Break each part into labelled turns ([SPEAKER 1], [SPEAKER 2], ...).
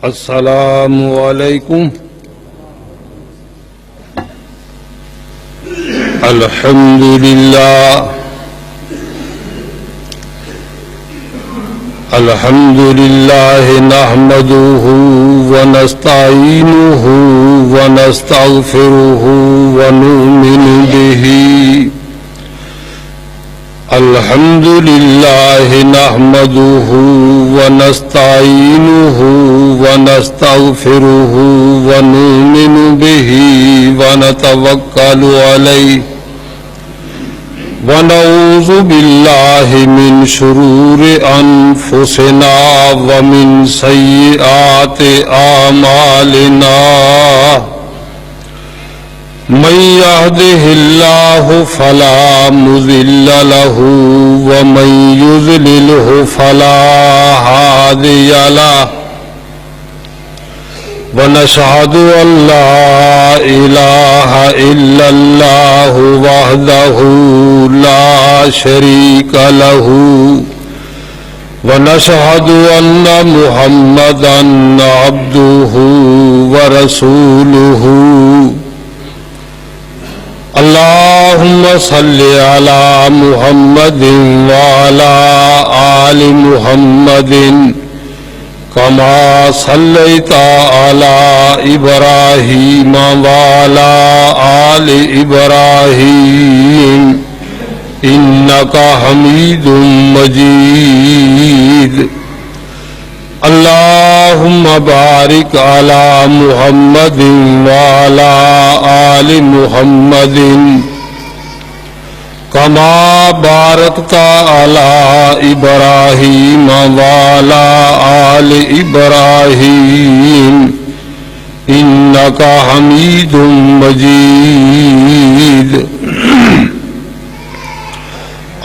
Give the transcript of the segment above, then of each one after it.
[SPEAKER 1] السلام علیکم. الحمد للہ نحمده ونستعینه ونستغفره ونؤمن به. الحمد للہ نحمده ونستعینه ونستغفره ونؤمن به ونتوکل علیہ ونعوذ باللہ من شرور انفسنا ومن سیئات اعمالنا. من يهده الله فلا مضل له ومن يضلله فلا هادي له. ونشهد أن لا إله إلا الله وحده لا شريك له. ونشهد أن محمدا عبده ورسوله. اللهم صل على محمد وعلى آل محمد كما صليت على إبراهيم وعلى آل إبراهيم إنك حميد مجيد. اللهم بارك على محمد وعلى آل محمد كما باركت على إبراهيم وعلى آل إبراهيم إنك حميد مجيد.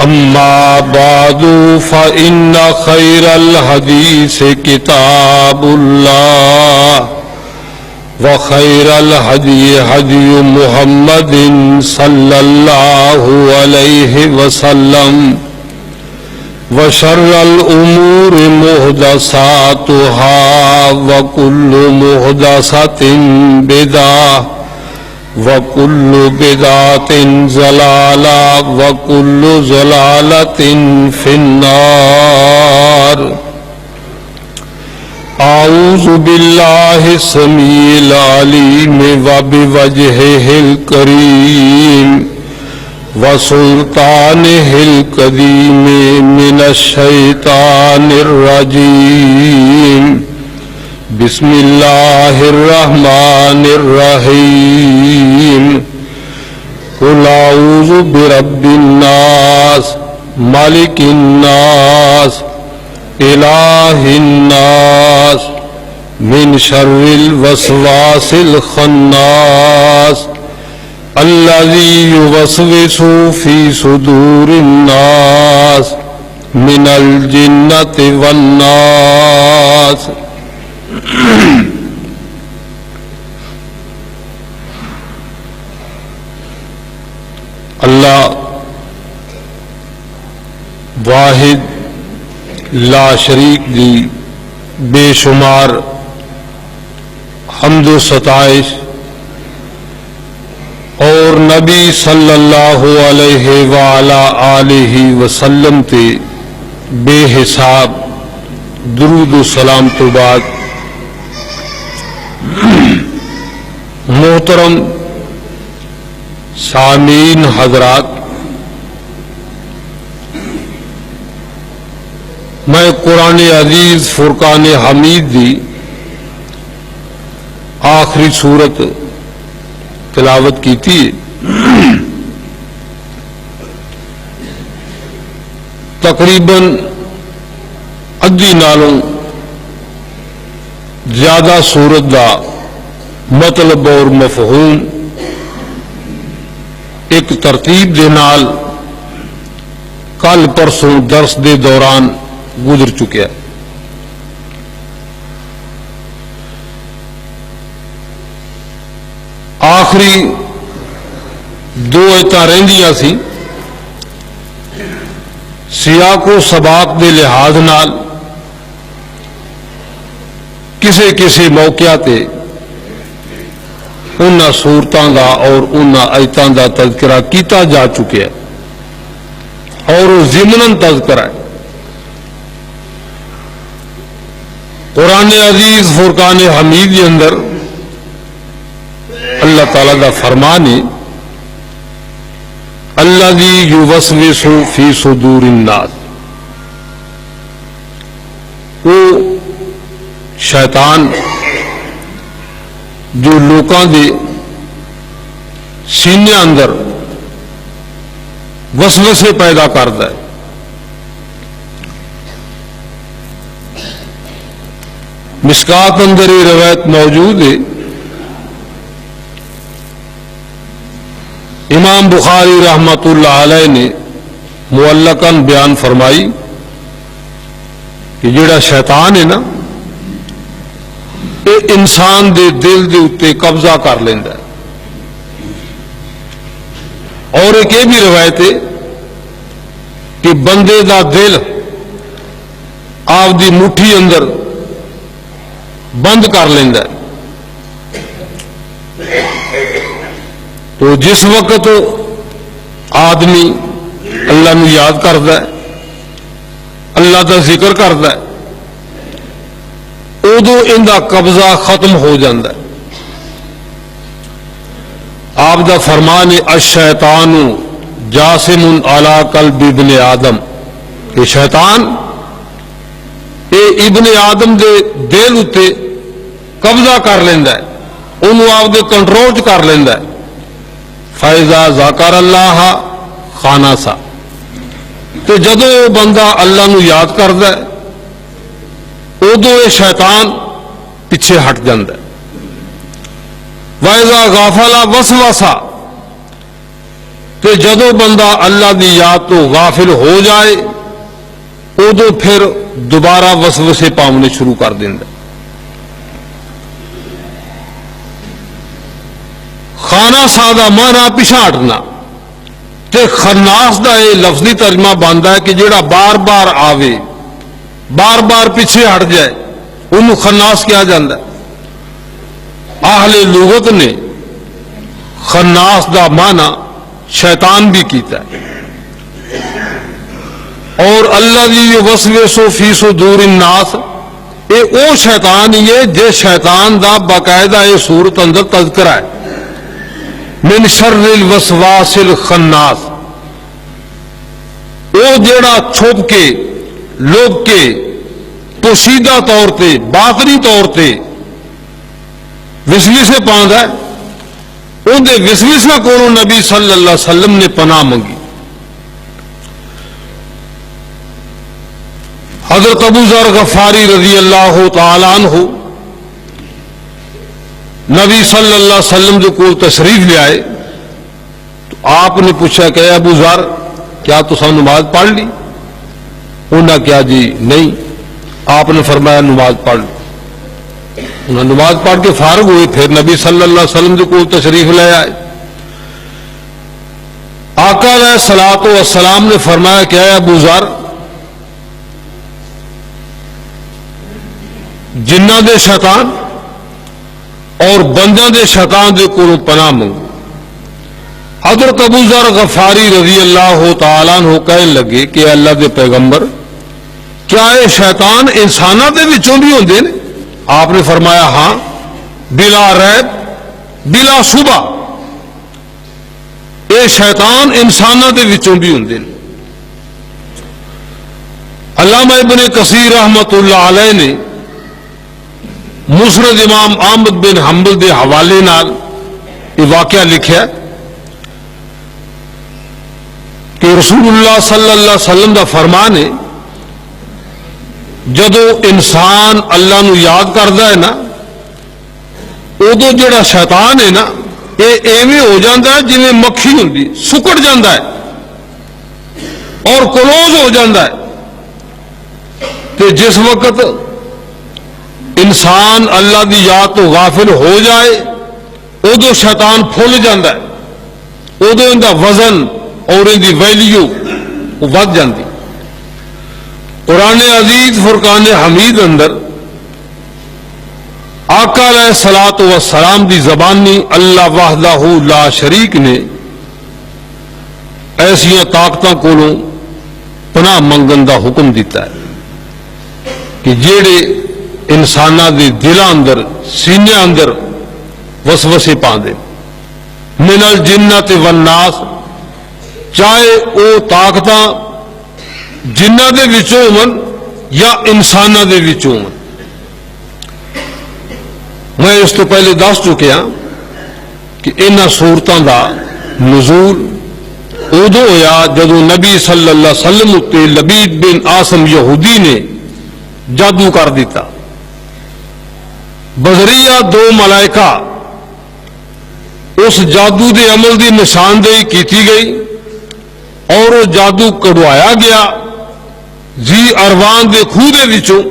[SPEAKER 1] أما بعد فإن خير الحديث كتاب الله وخير الهدي هدي محمد صلى الله عليه وسلم وشر الأمور محدثاتها وكل محدثة بدعة وكل بدعة ضلالة وكل ضلالة في النار. أعوذ بالله السميع العليم وبوجهه الكريم وسلطانه القديم من الشيطان الرجيم. بسم الله الرحمن الرحيم. قل أعوذ برب الناس ملك الناس إله الناس من شر الوسواس الخناس الذي يوسوس في صدور الناس من الجنة والناس. اللہ واحد لا شریک دی بے شمار حمد و ستائش اور نبی صلی اللہ علیہ وآلہ آلہ وسلم تے بے حساب درود و سلام تو بعد محترم سامعین حضرات، میں قرآن عزیز فرقان حمید دی آخری سورت تلاوت کی تھی. تقریباً ادھی نالوں زیادہ سورت دا مطلب اور مفہوم ایک ترتیب دے نال کل پرسوں درس دے دوران گزر چکیا. آخری دو ایتاں رہندیاں سی. سیاق و سباق دے لحاظ نال کسی کسی موقع تے انہاں صورتاں دا اور انہاں آیتاں دا تذکرہ کیتا جا چکا ہے اور وہ ضمناً تذکرہ ہے۔ قرآن عزیز فرقان حمید کے اندر اللہ تعالیٰ دا فرمان ہے الذی یوسوس فی صدور الناس، وہ شیطان جو لوکاں دے سینے اندر وسوسے پیدا کرتا ہے۔ مشکات اندر یہ روایت موجود ہے، امام بخاری رحمت اللہ علیہ نے معلقاً بیان فرمائی کہ جڑا شیطان ہے نا یہ انسان دے دل دے اتے قبضہ کر لیندہ ہے۔ اور ایک یہ بھی روایت ہے کہ بندے دا دل آپ دی مٹھی اندر بند کر لیندہ ہے، تو جس وقت آدمی اللہ نو یاد کرتا ہے، اللہ دا ذکر کرتا ہے، ادو ان دا قبضہ ختم ہو جاتا ہے۔ آپ دا فرمان ہے الشیطان جاسم علی قلب ابن آدم، کہ شیطان اے ابن آدم دے دل اتے قبضہ کر لیندہ ہے، انہوں آپ دے کنٹرول کر لیندہ ہے۔ فَإِذَا ذَكَرَ اللَّهَ خَانَسَ، تو جدو بندہ اللہ نو یاد کرتا ہے ادو یہ شیطان پیچھے ہٹ جاتا ہے۔ وَإِذَا غَافَلَ وَسْوَسَ، تو جدو بندہ اللہ دی یاد تو غافل ہو جائے ادو پھر دوبارہ وسوسے پاؤنے شروع کر دینا۔ خانہ سادہ مانا پیچھا ہٹنا، تے خناس دا یہ لفظی ترجمہ بنتا ہے کہ جڑا بار بار آوے بار بار پیچھے ہٹ جائے انہوں خناس کیا جاتا ہے۔ اہل لغت نے خناس دا مانا شیطان بھی کیتا ہے۔ اور الذی یوسوس فی صدور الناس، یہ او شیطان ہی ہے جے شیطان دا باقاعدہ یہ صورت اندر تذکرہ ہے، من شر الوسواس الخناس، وہ جیڑا چھپ کے لوگ کے پوشیدہ طور تے باطنی طور تے وسوسے پاندا ہے، ان دے وسوسے کو نبی صلی اللہ علیہ وسلم نے پناہ منگی۔ حضرت ابو ذر غفاری رضی اللہ تعالی عنہ نبی صلی اللہ علیہ وسلم جو کو تشریف لے آئے تو آپ نے پوچھا کہ ابو ذر کیا تساں نماز پڑھ لی؟ انہوں نے کہا جی نہیں۔ آپ نے فرمایا نماز پڑھ لی۔ انہوں نے نماز پڑھ کے فارغ ہوئے، پھر نبی صلی اللہ علیہ وسلم جو کو تشریف لے آئے۔ آقا علیہ الصلوۃ والسلام نے فرمایا کہ اے ابو ذر، جنہ دے شیطان اور بندیاں دے شیطان دے کولوں پناہ منگو۔ حضرت ابو ذر غفاری رضی اللہ تعالیٰ عنہ کہنے لگے کہ اللہ دے پیغمبر، کیا یہ شیطان انساناں دے وچوں بھی ہوندے نے؟ آپ نے فرمایا ہاں، بلا ریب بلا شبہ یہ شیطان انساناں دے وچوں بھی ہوندے نے۔ علامہ ابن کثیر رحمت اللہ علیہ نے مسند امام احمد بن حنبل دے حوالے نال یہ واقعہ لکھا کہ رسول اللہ صلی اللہ علیہ وسلم دا فرمان ہے جدو انسان اللہ نو یاد کرتا ہے نا ادو جڑا شیطان ہے نا یہ ایویں ہو جاتا ہے جویں مکھی ہوندی، سکڑ جاتا ہے اور کلوز ہو جاتا ہے۔ کہ جس وقت انسان اللہ دی یاد تو غافل ہو جائے ادو شیطان پھول جاتا ہے، ادو ان کا وزن اور ان کی ویلیو ود جاتی۔ قرآن عزیز فرقان حمید اندر آقا علیہ الصلوۃ والسلام دی زبانی اللہ وحدہ لا شریک نے ایسیا طاقتاں کولوں پناہ منگن دا حکم دیتا ہے کہ جیڑے انساناں دے دلاں اندر سینے اندر وسوسے پاندے من الجنت والناس، چاہے او طاقتاں جنہ دے وچوں ہون یا انساناں دے وچوں ہون۔ میں اس تو پہلے دس چکیا کہ انہاں صورتاں دا نزول ادو ہویا جدو نبی صلی اللہ علیہ وسلم اتے لبید بن عاصم یہودی نے جادو کر دیتا۔ بذریعہ دو ملائکہ اس جادو دے عمل دی نشاندہی کیتی گئی اور وہ جادو کڑوایا گیا زی اروان دے کھوہ دے وچوں۔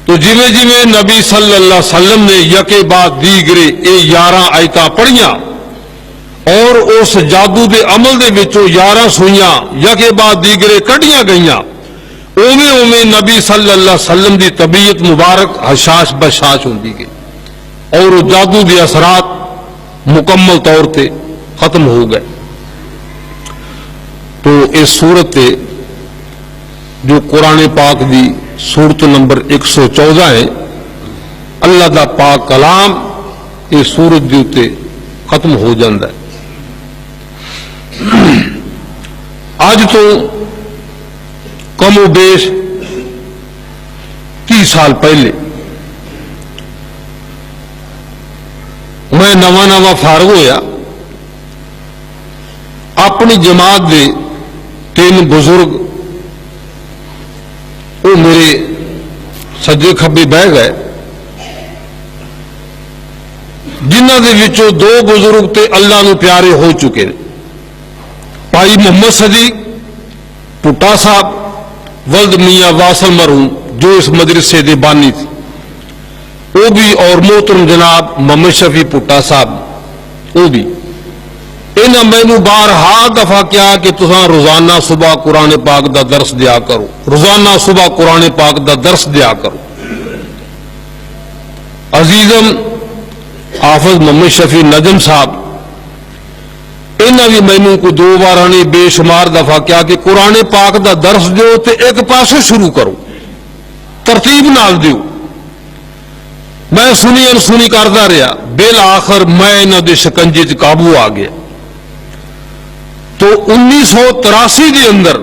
[SPEAKER 1] تو جویں جویں نبی صلی اللہ علیہ وسلم نے یکے بعد دیگرے اے 11 آیتاں پڑھیاں اور اس جادو دے عمل دے وچوں 11 سوئیاں یکے بعد دیگرے کڈیاں گئیاں، اوویں اوویں نبی صلی اللہ علیہ وسلم دی طبیعت مبارک حشاش بشاش ہوندی گئی اور وہ جادو دے اثرات مکمل طور تے ختم ہو گئے۔ تو اس صورت تے جو قرآن پاک دی صورت نمبر 114 ہے، اللہ دا پاک کلام اس صورت دے اتے ختم ہو جاندہ ہے۔ آج تو کم و بیش 30 سال پہلے میں نواں فارغ ہویا، اپنی جماعت دے 3 بزرگ وہ میرے سجے کھبے بہ گئے، جنہ دے وچوں 2 بزرگ تے اللہ نو پیارے ہو چکے ہیں، بھائی محمد صدیق پٹا صاحب ولد میاں واصل مرحوم جو اس مدرسے دے بانی تھی، وہ بھی، اور محترم جناب محمد شفیع پٹا صاحب وہ بھی۔ انہاں مینوں بارہا دفعہ کیا کہ تساں روزانہ صبح قرآن پاک دا درس دیا کرو، روزانہ صبح قرآن پاک دا درس دیا کرو۔ عزیزم حافظ محمد شفیع نجم صاحب انہاں بھی مینوں کو 2 بار نے بے شمار دفعہ کیا کہ قرآن پاک دا درس دیو تے ایک پاسے شروع کرو، ترتیب نال دیو۔ میں سنی کرتا رہا، بالآخر میں انہاں دے شکنجے چ قابو آ گیا۔ تو 1983 دے اندر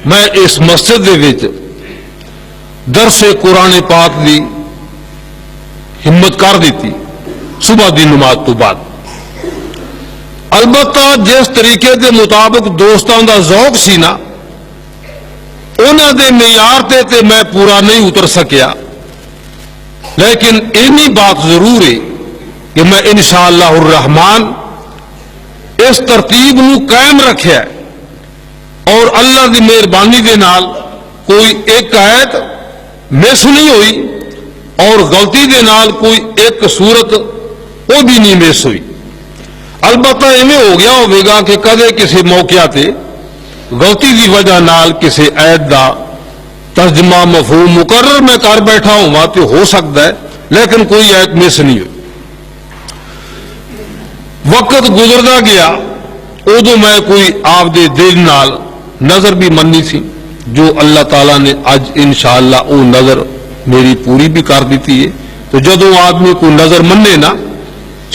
[SPEAKER 1] میں اس مسجد دے وچ درس قرآن پاک دی ہمت کر دیتی صبح دی نماز تو بعد۔ البتہ جس طریقے دے مطابق دوستاں دا ذوق سی نا، انہاں دے معیار تے میں پورا نہیں اتر سکیا، لیکن اینی بات ضرور ہے کہ میں انشاءاللہ الرحمن اس ترتیب نو قائم رکھیا ہے، اور اللہ دی مہربانی دے نال کوئی ایک آیت مس نہیں ہوئی اور غلطی دے نال کوئی ایک صورت وہ بھی نہیں مس ہوئی۔ البتہ ایویں ہو گیا ہوئے گا کہ کدے کسی موقع تے غلطی دی وجہ نال کسی آیت دا ترجمہ مفہوم مقرر میں کر بیٹھا ہوں تو ہو سکتا ہے، لیکن کوئی آیت مس نہیں ہوئی۔ وقت گزرتا گیا، ادو میں کوئی آپ دے دل نال نظر بھی مننی سی، جو اللہ تعالیٰ نے اج انشاءاللہ وہ نظر میری پوری بھی کر دیتی ہے۔ تو جدو آدمی کو نظر مننے نا،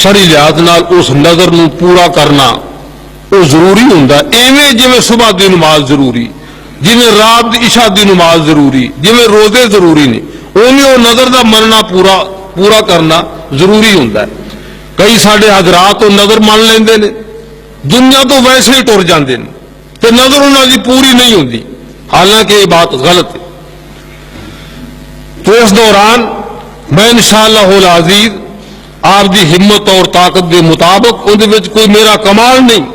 [SPEAKER 1] شرعی لحاظ نال اس نظر نو پورا کرنا وہ ضروری ہوندا ہے۔ ایویں جویں صبح دی نماز ضروری، جویں رات دی عشاء دی نماز ضروری، جویں روزے ضروری نے، اوویں وہ نظر دا مننا پورا کرنا ضروری ہوندا ہے۔ کئی ساڈے حضرات وہ نظر مان لیندے نے، دنیا تو ویسے ہی ٹر جاندے نے تے نظر انہاں دی پوری نہیں ہوندی، حالانکہ یہ بات غلط ہے۔ تو اس دوران میں انشاءاللہ العزیز آپ دی ہمت اور طاقت دے مطابق اندے وچ کوئی میرا کمال نہیں،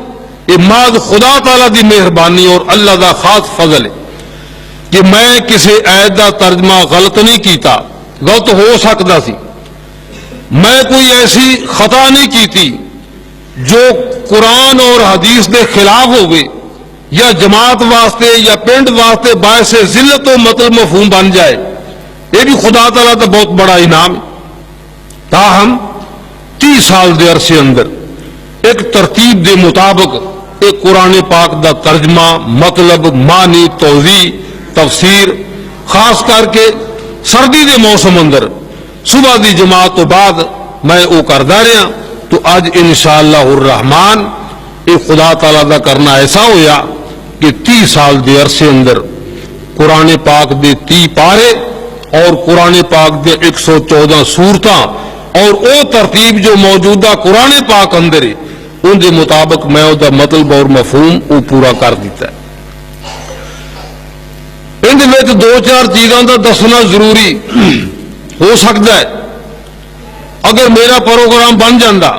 [SPEAKER 1] یہ محض خدا تعالیٰ دی مہربانی اور اللہ دا خاص فضل ہے کہ میں کسی آیت دا ترجمہ غلط نہیں کیتا، غلط ہو سکتا سی، میں کوئی ایسی خطا نہیں کیتی جو قرآن اور حدیث دے خلاف ہوئے یا جماعت واسطے یا پنڈ واسطے باعث ذلت و مطلب مفہوم بن جائے، یہ بھی خدا تعالیٰ کا بہت بڑا انعام ہے۔ تاہم 30 سال دے عرصے اندر ایک ترتیب دے مطابق ایک قرآن پاک دا ترجمہ، مطلب، معنی، توضیح، تفسیر، خاص کر کے سردی دے موسم اندر صبح دی جماعت تو بعد میں وہ کردا رہا، تو اج انشاءاللہ الرحمن یہ خدا تعالیٰ دا کرنا ایسا ہویا کہ 30 سال دے عرصے اندر قرآن پاک دے 30 پارے اور قرآن پاک دے 114 سورتاں اور او ترتیب جو موجودہ قرآن پاک اندر ہے ان دے مطابق میں او دا مطلب اور مفہوم او پورا کر دیتا ہے۔ ان دے وچ 2-4 چیزاں دا دسنا ضروری ہو سکتا ہے۔ اگر میرا پروگرام بن جاندہ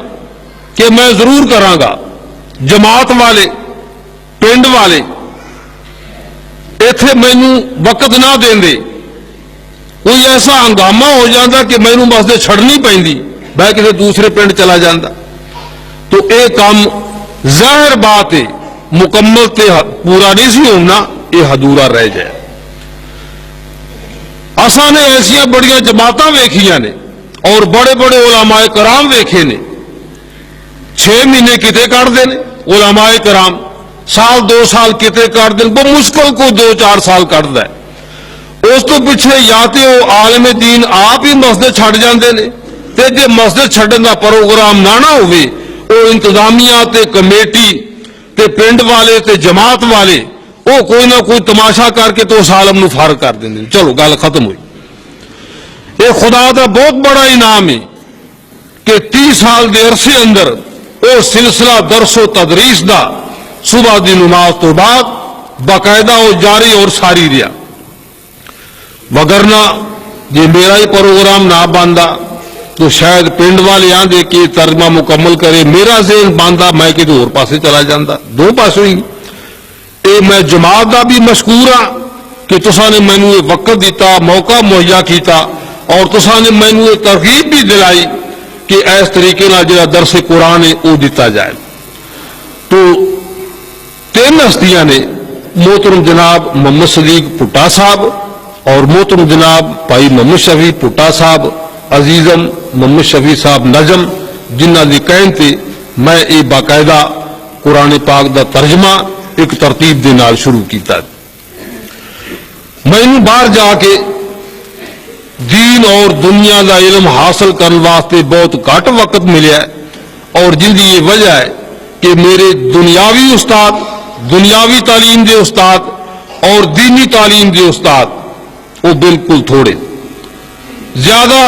[SPEAKER 1] کہ میں ضرور کراں گا، جماعت والے، پنڈ والے ایتھے مینوں وقت نہ دیں دے، کوئی ایسا ہنگامہ ہو جاتا کہ مینوں مسجد چھڑنی پیندی، میں کسی دوسرے پنڈ چلا جاندہ، تو یہ کام ظاہر بات ہے مکمل تے پورا نہیں سی ہونا، یہ ادھورا رہ جائے۔ اساں نے ایسیا بڑیاں جماعتاں ویکھیاں نے اور بڑے بڑے علماء کرام ویکھے نے، 6 مہینے کتے کٹ دے نے علماء کرام، سال 2 سال کتے کٹ دے، بہت مشکل کو 2-4 سال کٹدا ہے۔ اس تو پیچھے یا تے وہ عالم دین آپ ہی مسجد چھڈ جاندے نے، تے جے مسجد چھڈن دا پروگرام نہ ہوئے، وہ انتظامیہ تے کمیٹی تے پنڈ والے تے جماعت والے وہ کوئی نہ کوئی تماشا کر کے تو اس عالم نو فارغ کر دیں، چلو گل ختم ہوئی۔ یہ خدا دا بہت بڑا انعام ہے کہ 30 سال دے عرصے اندر وہ سلسلہ درس و تدریس دا صبح دی نماز تو بعد باقاعدہ وہ جاری اور ساری رہا، وگرنہ جی میرا ہی پروگرام نہ باندھا تو شاید پنڈ والے آندے کہ ترجمہ مکمل کرے، میرا ذہن باندھا میں کسی اور پاسے چلا جاندہ، دو پاسوں ہی۔ اے میں جماعت دا بھی مشکور ہاں کہ تساں نے مینوں یہ وقت دیتا، موقع مہیا کیتا، اور تساں نے مینوں یہ ترغیب بھی دلائی کہ اس طریقے نال جڑا درس قرآن ہے وہ دیتا جائے۔ تو 3 ہستیاں نے، محترم جناب محمد صدیق پٹا صاحب اور محترم جناب بھائی محمد شفیع پٹا صاحب، عزیزم محمد شفیع صاحب نجم، جنہاں دی کہن تے میں یہ باقاعدہ قرآن پاک دا ترجمہ ایک ترتیب دے نال شروع کیتا۔ میں باہر جا کے دین اور دنیا دا علم حاصل کرنے واسطے بہت گھٹ وقت ملیا ہے، اور جن کی یہ وجہ ہے کہ میرے دنیاوی استاد، دنیاوی تعلیم دے استاد اور دینی تعلیم دے استاد وہ بالکل تھوڑے، زیادہ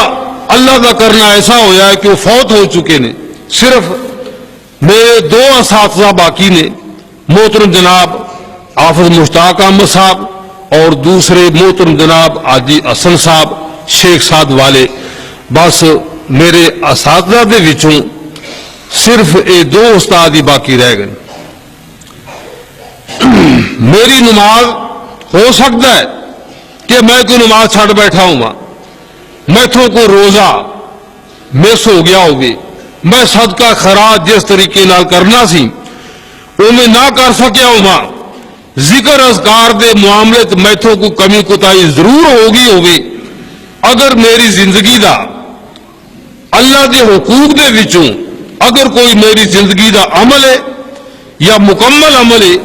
[SPEAKER 1] اللہ کا کرنا ایسا ہویا ہے کہ وہ فوت ہو چکے نے۔ صرف میرے 2 اساتذہ باقی نے، محترم جناب حافظ مشتاق احمد صاحب اور دوسرے محترم جناب حاجی حسن صاحب شیخ سعد والے۔ بس میرے اساتذہ دے وچوں صرف یہ 2 استاد ہی باقی رہ گئے۔ میری نماز ہو سکتا ہے کہ میں کوئی نماز چھڑ بیٹھا ہوں، میتھوں کو روزہ مس ہو گیا ہوگی، میں صدقہ خیرات جس طریقے نال کرنا سی وہ میں نہ کر سکیا ہوں، ذکر اذکار دے معاملے میتھوں کو کمی کوتاہی ضرور ہوگی ہوگی۔ اگر میری زندگی دا اللہ دے حقوق دے وچوں اگر کوئی میری زندگی دا عمل ہے یا مکمل عمل ہے،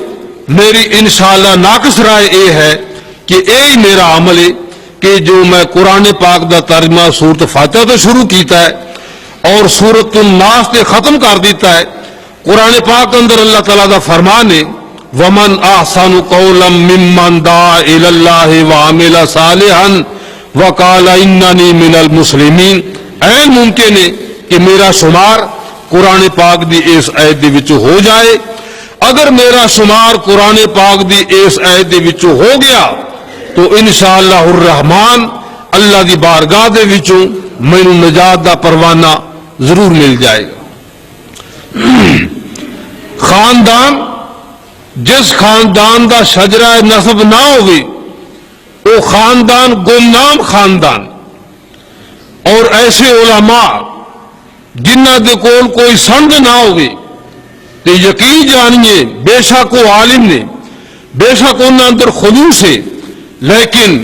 [SPEAKER 1] میری انشاءاللہ ناقص رائے یہ ہے کہ یہی میرا عمل ہے کہ جو میں قرآن پاک دا ترجمہ سورت فاتحہ تو شروع کیتا ہے اور سورت الناس تے ختم کر دیتا ہے۔ قرآن پاک اندر اللہ تعالیٰ دا فرمان ہے وَمَنْ أَحْسَنُ قَوْلًا مِّمَّنْ دَعَا إِلَى اللَّهِ وَعَمِلَ صَالِحًا وَقَالَ إِنَّنِي مِنَ الْمُسْلِمِينَ۔ عین ممکن ہے کہ میرا شمار قرآن پاک دی اس آیت دے وچ ہو جائے۔ اگر میرا شمار قرآن پاک دی اس آیت دے وچ ہو گیا تو انشاءاللہ الرحمن اللہ دی بارگاہ دے وچوں مینوں نجات دا پروانہ ضرور مل جائے گا۔ خاندان جس خاندان دا شجرہ نسب نہ ہوئے وہ خاندان گمنام خاندان، اور ایسے علماء جنہ دے کول کوئی سند نہ ہوئے تو یقین جانیے بے شک وہ عالم نے، بے شک انہاں اندر خلوص ہے، لیکن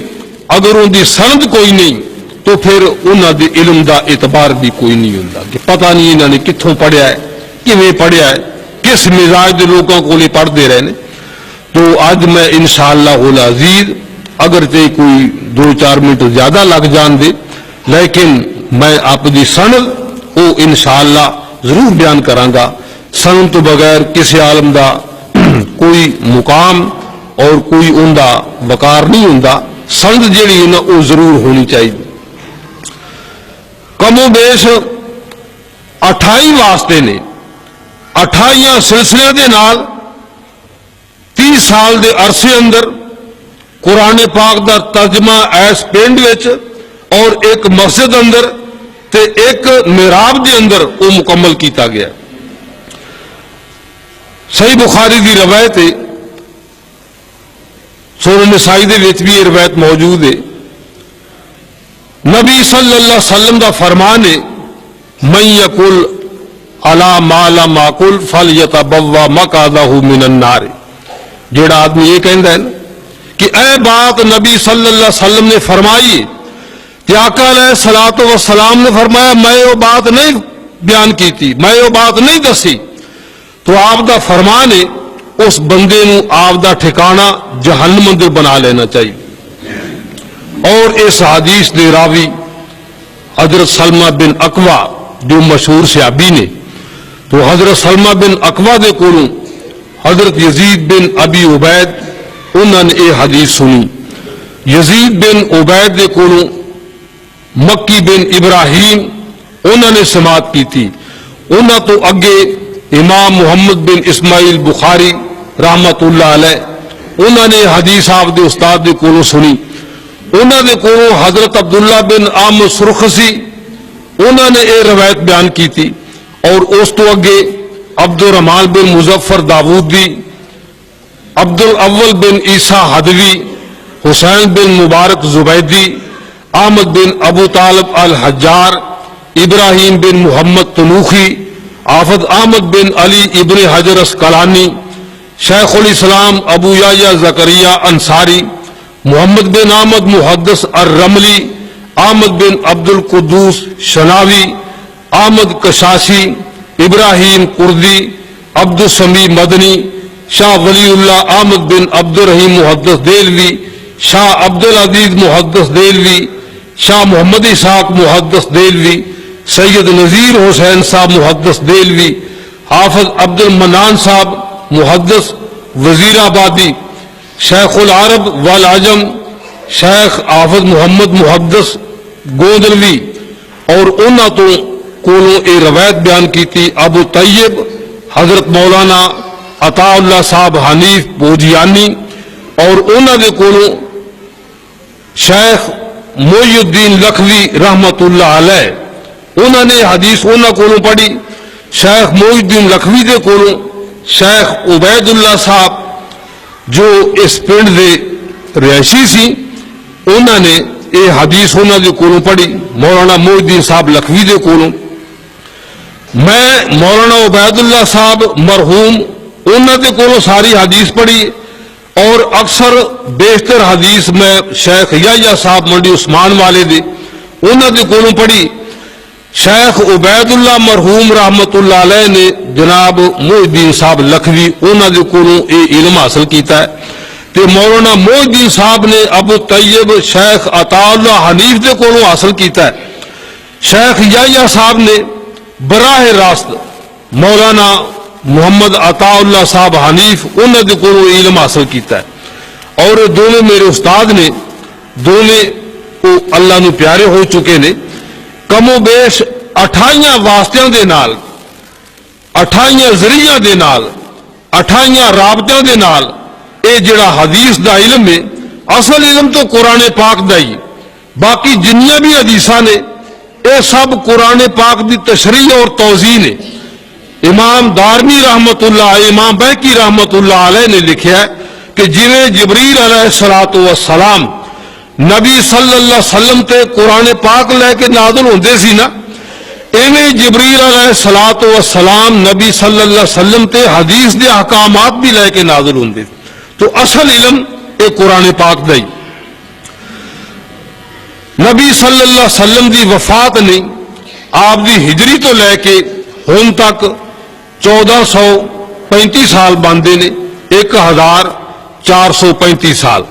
[SPEAKER 1] اگر ان کی سند کوئی نہیں تو پھر انہوں دے علم دا اعتبار بھی کوئی نہیں ہوتا کہ پتہ نہیں انہوں نے کتوں پڑھیا ہے، کیویں پڑھیا ہے، کس مزاج کے لوگوں کو لے پڑھتے رہے. تو آج میں انشاءاللہ العزیز اگرچہ کوئی 2-4 منٹ زیادہ لگ جان دے لیکن میں اپنی سند وہ انشاءاللہ ضرور بیان کراں. سند تو بغیر کسی عالم دا کوئی مقام اور کوئی ان دا وقار نہیں ہوندا. سند جیڑی ہے نا وہ ضرور ہونی چاہیے. کم و بیش 28 واسطے نے 28 سلسلے دے نال 30 سال دے عرصے اندر قرآن پاک دا ترجمہ ایس پنڈ وچ اور ایک مسجد اندر تے ایک محراب دے اندر وہ مکمل کیتا گیا. صحیح بخاری دی روایت ہے، سورہ نسائی دے وچ بھی یہ روایت موجود ہے. نبی صلی اللہ علیہ وسلم دا فرمان ہے من یقل علی ما لم یقل فلیتبوأ مقعدہ من النار. جیڑا آدمی یہ کہندا ہے کہ اے بات نبی صلی اللہ علیہ وسلم نے فرمائی کہ آقا علیہ الصلوۃ والسلام نے فرمایا میں وہ بات نہیں بیان کی تھی، میں وہ بات نہیں دسی، تو آپ دا فرمان ہے اس بندے نو آپ دا ٹھکانہ جہنم اندر بنا لینا چاہیے. اور اس حدیث دے راوی حضرت سلمہ بن اکوا جو مشہور صحابی نے، تو حضرت سلمہ بن اکوا دے کولوں حضرت یزید بن ابی عبید انہوں نے یہ حدیث سنی. یزید بن عبید دے کولوں مکی بن ابراہیم انہوں نے سماعت کی تھی. انہوں تو اگے امام محمد بن اسماعیل بخاری رحمت اللہ علیہ انہوں نے حدیث آپ دے استاد دے کولوں سنی. انہوں نے کولوں حضرت عبداللہ بن عامر سرخسی انہوں نے یہ روایت بیان کی تھی. اور اس تو اگے عبد الرحمن بن مظفر داودی، عبد الاول بن عیسیٰ حدوی، حسین بن مبارک زبیدی، احمد بن ابو طالب الحجار، ابراہیم بن محمد تنوخی، حافظ احمد بن علی ابن حجر اسقلانی، شیخ الاسلام ابو یحییٰ زکریا انصاری، محمد بن احمد محدث الرملی، احمد بن عبد القدوس شناوی، احمد کشاشی، ابراہیم کردی، عبد السمیع مدنی، شاہ ولی اللہ احمد بن عبد الرحیم محدث دہلوی، شاہ عبد العزیز محدث دہلوی، شاہ محمد اسحاق محدث دہلوی، سید نذیر حسین صاحب محدث دہلوی، حافظ عبد المنان صاحب محدث وزیر آبادی، شیخ العرب والعجم شیخ حافظ محمد محدث گودلوی. اور انہوں تو کولوں اے روایت بیان کی تھی ابو طیب حضرت مولانا عطا اللہ صاحب حنیف بوجیانی. اور انہوں نے کولوں شیخ محی الدین لکھوی رحمت اللہ علیہ انہوں نے حدیث انہوں کولوں پڑھی. شیخ محی الدین لکھوی دے کولوں شیخ عبید اللہ صاحب جو اس پنڈ دے رہائشی سی انہوں نے یہ حدیث انہوں دے کولوں پڑھی. مولانا محی الدین صاحب لکھوی دے کولوں میں مولانا عبید اللہ صاحب مرحوم انہوں دے کولوں ساری حدیث پڑھی. اور اکثر بیشتر حدیث میں شیخ یحییٰ صاحب منڈی عثمان والے دے انہوں دے کولوں پڑھی. شیخ عبید اللہ مرحوم رحمت اللہ علیہ نے جناب محی الدین صاحب لکھوی انہوں دے کولوں یہ علم حاصل کیتا ہے. تے مولانا محی الدین صاحب نے ابو طیب شیخ عطا اللہ حنیف دے کولوں حاصل کیتا ہے. شیخ یحییٰ صاحب نے براہ راست مولانا محمد عطا اللہ صاحب حنیف انہوں دے کولوں علم حاصل کیتا ہے. اور دونوں میرے استاد نے، دونوں اللہ نو پیارے ہو چکے نے. کم و بیش 28 واسطیاں دے نال، 28 ذریعہ دے نال، 28 رابطوں دے نال اے جڑا حدیث دا علم ہے اصل علم تو قرآن پاک دا ہی. باقی جنیاں بھی حدیثاں نے اے سب قرآن پاک دی تشریح اور توضیح نے. امام دارمی رحمت اللہ علیہ، امام بہقی رحمت اللہ علیہ نے لکھا ہے کہ جویں جبریل علیہ الصلوۃ والسلام نبی صلی اللہ علیہ وسلم تے قرآن پاک لے کے نازل ہوندے سی نا، ایویں جبریل علیہ الصلوۃ والسلام نبی صلی اللہ علیہ وسلم تے حدیث دے احکامات بھی لے کے نازل ہوندے. تو اصل علم اے قرآن پاک دا ہی. نبی صلی اللہ علیہ وسلم دی وفات نے آپ دی ہجری تو لے کے ہن تک 1435 سال بنتے نے 1435 سال،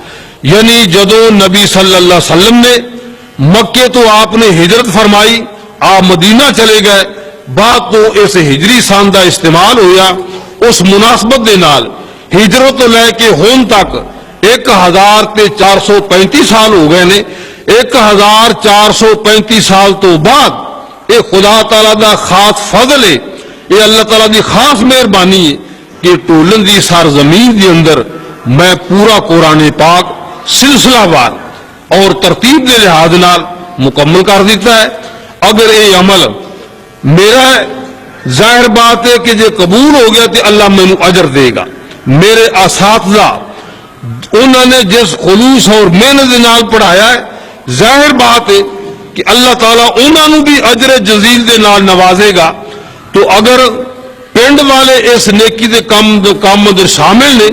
[SPEAKER 1] یعنی جدو نبی صلی اللہ علیہ وسلم نے مکے تو آپ نے ہجرت فرمائی، آپ مدینہ چلے گئے، بعد تو اس ہجری سان دا استعمال ہویا، اس مناسبت دے نال ہجرت تو لے کے ہون تک 1435 سال ہو گئے نے۔ 1435 سال تو بعد یہ خدا تعالیٰ دا خاص فضل ہے، یہ اللہ تعالیٰ دی خاص مہربانی ہے کہ ٹولن دی سرزمین دی اندر میں پورا قرآن پاک سلسلہ وار اور ترتیب دے لحاظ نال مکمل کر دیتا ہے۔ اگر یہ عمل میرا ہے، ظاہر بات ہے کہ جو قبول ہو گیا تو اللہ مینوں اجر دے گا۔ میرے اساتذہ انہوں نے جس خلوص اور محنت دے نال پڑھایا ہے، ظاہر بات ہے کہ اللہ تعالیٰ انہوں بھی اجر جزیل دے نال نوازے گا۔ تو اگر پنڈ والے اس نیکی دے کام اندر شامل نے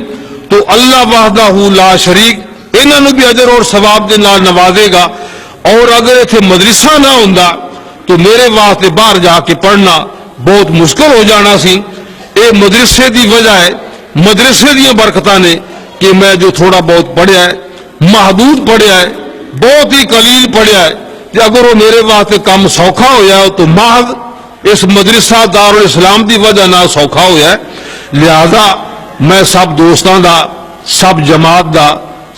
[SPEAKER 1] تو اللہ وحدہ لا شریک انہوں بھی اجر اور ثواب دے نال نوازے گا۔ اور اگر اتنے مدرسہ نہ ہوندا تو میرے واسطے باہر جا کے پڑھنا بہت مشکل ہو جانا سی۔ اے مدرسے دی وجہ ہے، مدرسے دیا برکتاں نے کہ میں جو تھوڑا بہت پڑھیا ہے، محدود پڑھیا ہے، بہت ہی قلیل پڑھیا ہے، کہ اگر وہ میرے واسطے کام سوکھا ہویا ہو تو محض اس مدرسہ دارالاسلام دی وجہ نہ سوکھا ہویا ہے۔ لہذا میں سب دوستاں دا، سب جماعت دا،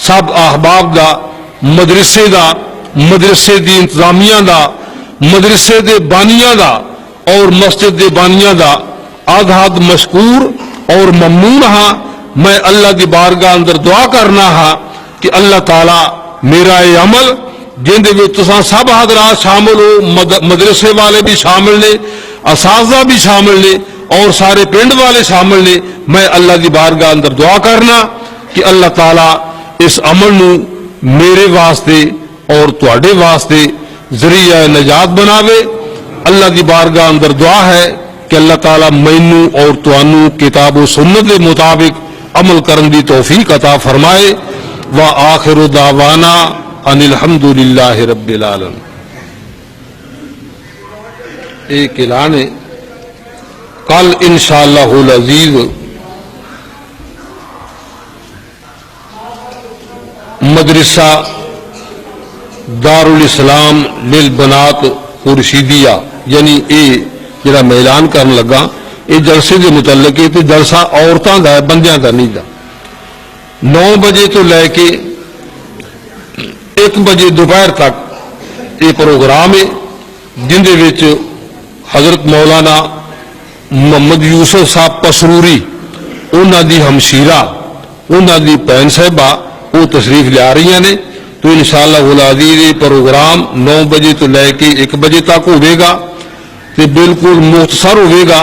[SPEAKER 1] سب احباب دا، مدرسے دا، مدرسے دی انتظامیہ دا، مدرسے دے بانیاں دا اور مسجد دے بانیاں دا آدھاد مشکور اور ممنون ہاں۔ میں اللہ دی بارگاہ اندر دعا کرنا ہاں کہ اللہ تعالیٰ میرا یہ عمل جن دے وچ تساں سب حضرات شامل ہو، مدرسے والے بھی شامل نے، اساتذہ بھی شامل نے اور سارے پنڈ والے شامل نے، میں اللہ دی بارگاہ اندر دعا کرنا کہ اللہ تعالیٰ اس عمل نو میرے واسطے اور تواڈے واسطے ذریعہ نجات بناوے۔ اللہ دی بارگاہ اندر دعا ہے کہ اللہ تعالیٰ مینوں اور توانوں کتاب و سنت کے مطابق عمل کرن دی توفیق عطا فرمائے۔ وآخر دعوانا ان الحمد للہ رب العالمین۔ ایک اعلان ہے، کل انشاءاللہ العزیز مدرسہ دارالاسلام للبنات خورشیدیہ، یعنی یہ جڑا میں اعلان کرن لگا یہ جلسے کے متعلق ہے، تو جلسہ عورتوں کا ہے، بندیاں کا نہیں دا۔ 9 بجے تو لے کے 1 بجے دوپہر تک یہ پروگرام ہے، جن دے وچ حضرت مولانا محمد یوسف صاحب پسروری انہوں دی ہمشیرہ انہوں دی بہن صاحبہ وہ تشریف لیا رہی ہیں۔ تو انشاءاللہ العزیز یہ پروگرام 9 بجے تو لے کے 1 بجے تک ہوئے گا، تو بالکل مختصر ہوئے گا،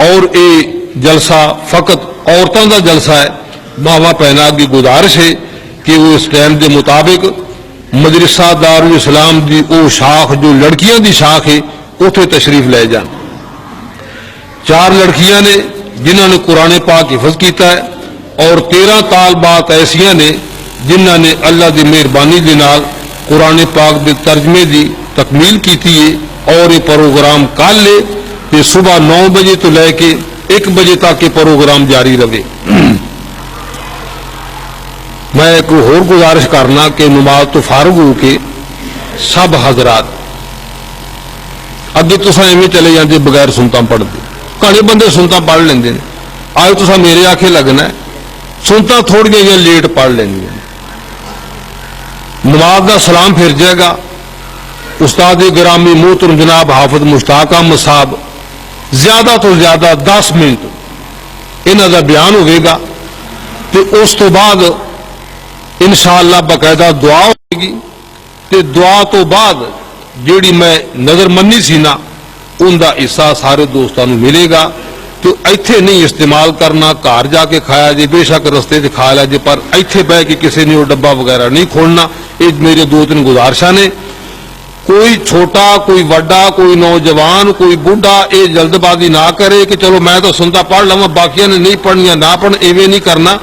[SPEAKER 1] اور یہ جلسہ فقط عورتوں کا جلسہ ہے۔ ماوا پہنا کی گزارش ہے کہ وہ اس ٹائم کے مطابق مدرسہ دارالاسلام دی وہ شاخ جو لڑکیاں دی شاخ ہے اتنے تشریف لے جان۔ 4 لڑکیاں نے جنہوں نے قرآن پاک حفظ کیتا ہے، اور 13 طالبات ایسیاں نے جنہوں نے اللہ دی مہربانی دے نال قرآن پاک دے ترجمے دی تکمیل کیتی ہے۔ اور یہ پروگرام کل ہے کہ صبح 9 بجے تو لے کے 1 بجے تک یہ پروگرام جاری رہے۔ میں ایک اور گزارش کرنا کہ نماز تو فارغ ہو کے سب حضرات اگے تو ایویں چلے جاتے بغیر سنتا پڑھتے، کہنے بندے سنتا پڑھ لیں، آج تو میرے آخے لگنا ہے سنتا تھوڑی جہاں لیٹ پڑھ لیں۔ نماز کا سلام پھر جائے گا، استاد گرامی محترم جناب حافظ مشتاق احمد صاحب زیادہ تو زیادہ 10 منٹ انہوں کا بیان ہوئے گا، تو اس تو بعد انشاءاللہ باقاعدہ دعا ہوئے گی، تو دعا تو بعد جیڑی میں نظر منی سی نا ان کا حصہ سارے دوستوں ملے گا۔ تو ایتھے نہیں استعمال کرنا، گھر جا کے کھایا جے، بے شک رستے سے کھا لیا جے، پر ایتھے بہ کے کسی نے وہ ڈبا وغیرہ نہیں کھولنا۔ یہ میرے 2-3 گزارشاں نے۔ کوئی چھوٹا، کوئی وڈا، کوئی نوجوان، کوئی بوڑھا یہ جلد بازی نہ کرے کہ چلو میں تو سنتا پڑھ لوا باقیاں نے نہیں پڑھنیا نہ پڑھ، ایویں نہیں کرنا۔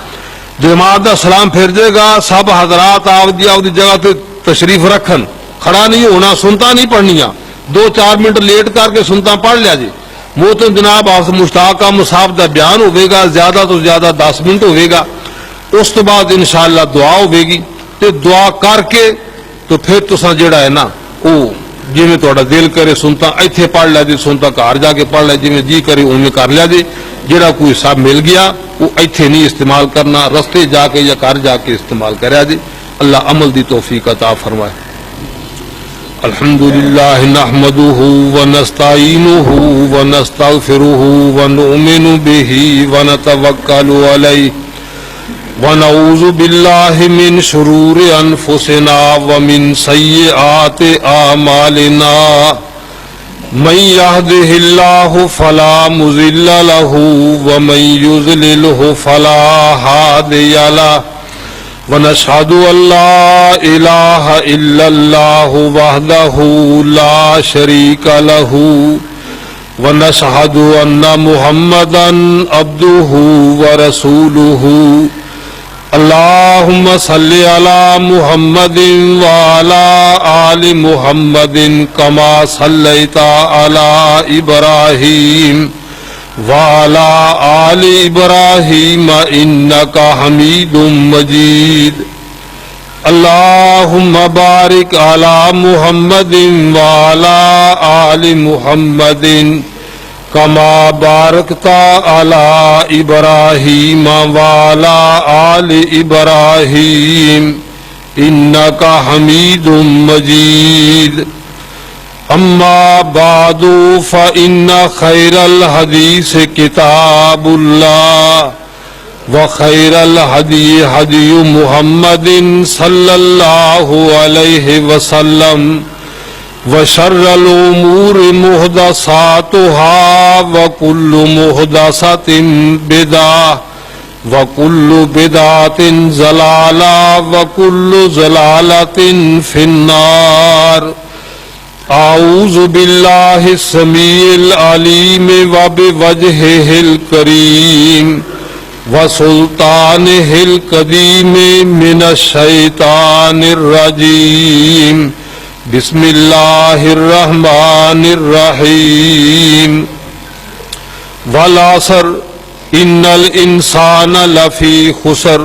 [SPEAKER 1] جماعت کا سلام پھر جائے گا، سب حضرات آپ دی جگہ تے تشریف رکھن، کھڑا نہیں ہونا، سنتا نہیں پڑھنیاں، 2-4 منٹ لیٹ کر کے سنتا پڑھ لیا جی، محترم جناب آپ مشتاق کا مصاب دا بیان ہوئے گا، زیادہ تو زیادہ 10 منٹ ہوئے گا، اس تو بعد انشاءاللہ دعا ہوئے گی، تے دعا کر کے تو پھر تساں جڑا ہے نا وہ جی میں تھوڑا دل کرے سنتا ایتھے پڑھ لیا جی، سنتا گھر جا کے پڑھ لیا جی میں جی کرے انہیں کر لیا جی، جڑا کوئی حساب مل گیا وہ ایتھے نہیں استعمال کرنا، رستے جا کے یا گھر جا کے استعمال کریا جی۔ اللہ عمل دی توفیق عطا فرمائے۔ الحمدللہ نحمدہ ونستعینہ ونستغفرہ ونؤمن بہ ونتوکل علیہ ونعوذ باللہ من شرور انفسنا ومن سیئات اعمالنا من یہدہ اللہ فلا مضل لہ ومن یضللہ فلا ہادی لہ ونشہد ان لا الہ الا اللہ وحدہ لا شریک لہ ونشہد ان محمدا عبدہ ورسولہ اللہم صلی علی محمد وعلی آل محمد کما صلیت علی ابراہیم وعلی آل ابراہیم انکا حمید مجید اللہم بارک علی محمد وعلی آل محمد کما بارکت علی ابراہیم وعلی آل ابراہیم انکا حمید مجید اما بعد فإن خیر الحدیث کتاب اللہ وخیر الہدی ہدی محمد صلی اللہ علیہ وسلم وشر الامور محدثاتها وكل محدثة بدعة وكل بدعة ضلالة وكل ضلالة في النار اعوذ باللہ السمیع العلیم وبوجہہ الکریم وسلطانہ القدیم من الشیطان الرجیم بسم اللہ الرحمن الرحیم والعصر ان الانسان لفی خسر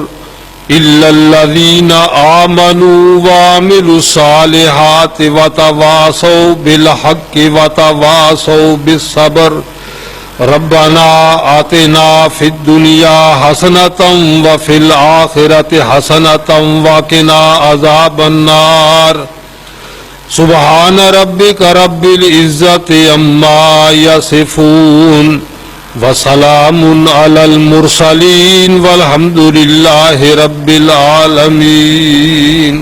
[SPEAKER 1] الا الذین آمنوا وعملوا الصالحات وتواصوا بالحق وتواصوا بالصبر ربنا آتنا فی الدنیا حسنۃ وفی الآخرۃ حسنۃ وقنا عذاب النار سبحان ربک رب العزت عما یصفون وسلام علی المرسلین والحمد للہ رب العالمین۔